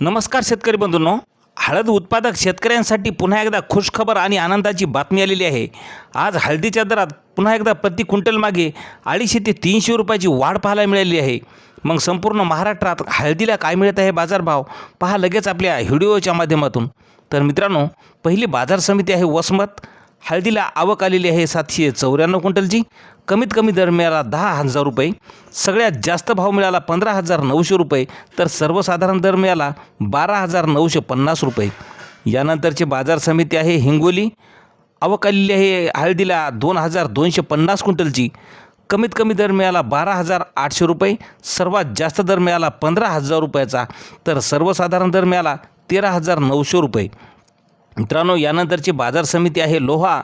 नमस्कार शेतकरी बंधूंनो, हळद उत्पादक शेतकऱ्यांसाठी पुन्हा एकदा खुशखबर आणि आनंदाची बातमी आलेली आहे। आज हळदीच्या दरात पुन्हा एकदा प्रति क्विंटल मागे 250 ते 300 रुपयाची वाढ पाहायला मिळाली आहे। मग संपूर्ण महाराष्ट्रात हळदीला काय मिळत आहे बाजारभाव पहा लगेच आपल्या व्हिडिओच्या माध्यमातून। तर मित्रांनो, पहिली बाजार समिती आहे वसमत। हळदीला आवक आलेली आहे 794 क्विंटलची। कमीत कमी दर मिळाला 10,000 रुपये। सगळ्यात जास्त भाव मिळाला 15,900 रुपये, तर सर्वसाधारण दर मिळाला 12,950 रुपये। यानंतरची बाजार समिती आहे हिंगोली। आवक आलेली आहे हळदीला 2,250 क्विंटलची। कमीत कमी दर मिळाला 12,800 रुपये। सर्वात जास्त दर मिळाला 15,000 रुपयाचा, तर सर्वसाधारण दर मिळाला 13,900 रुपये। मित्रांनो, यानंतरची बाजार समिती आहे लोहा।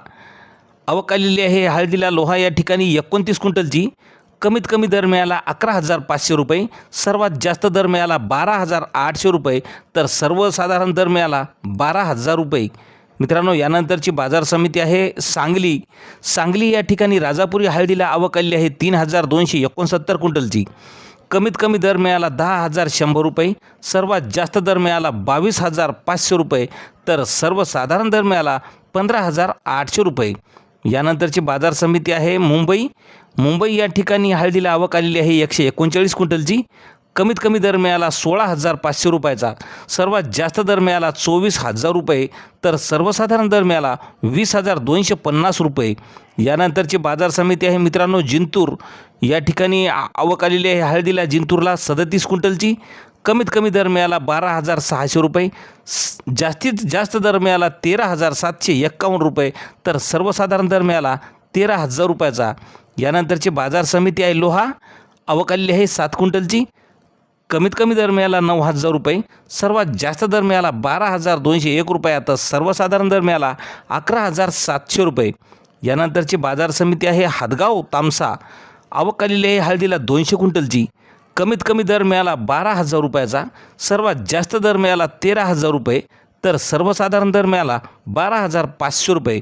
आवक आलेली आहे हळदीला लोहा या ठिकाणी 29 क्विंटलची। कमीत कमी दर मिळाला 11,500 रुपये। सर्वात जास्त दर मिळाला 12,800 रुपये, तर सर्वसाधारण दर मिळाला 12,000 रुपये। मित्रांनो, यानंतरची बाजार समिती आहे सांगली। सांगली या ठिकाणी राजापुरी हळदीला आवक आलेली आहे 3,269 क्विंटलची। कमीत कमी दर मिळाला 10,100 रुपये। सर्वात जास्त दर मिळाला 22,500 रुपये, तर सर्वसाधारण दर मिळाला 15,800 रुपये। यानंतरची बाजार समिती आहे मुंबई। मुंबई या ठिकाणी हळदीला आवक आलेली आहे 139 क्विंटलची। कमीत कमी दर मिळाला 16,500 रुपयाचा। सर्वात जास्त दर मिळाला 24,000 रुपये, तर सर्वसाधारण दर मिळाला 20,250 रुपये। यानंतरची बाजार समिती आहे मित्रांनो जिंतूर। या ठिकाणी आवक आलेली आहे हळदीला जिंतूरला 37 क्विंटलची। कमीत कमी दर मिळाला 12,600 रुपये। जास्तीत जास्त दर मिळाला 13,751 रुपये, तर सर्वसाधारण दर मिळाला 13,000 रुपयाचा। यानंतरची बाजार समिती आहे लोहा। आवक आलेली आहे 7 क्विंटलची। कमीत कमी दर मिळाला 9,000 रुपये। सर्वात जास्त दर मिळाला 12,201 रुपये, तर सर्वसाधारण दर मिळाला 11,700 रुपये। यानंतरची बाजार समिती आहे हादगाव तामसा। आवक आलेली आहे हळदीला 200 क्विंटलची। कमीत कमी दर मिळाला 12,000 रुपयाचा। सर्वात जास्त दर मिळाला 13,000 रुपये, तर सर्वसाधारण दर मिळाला 12,500 रुपये।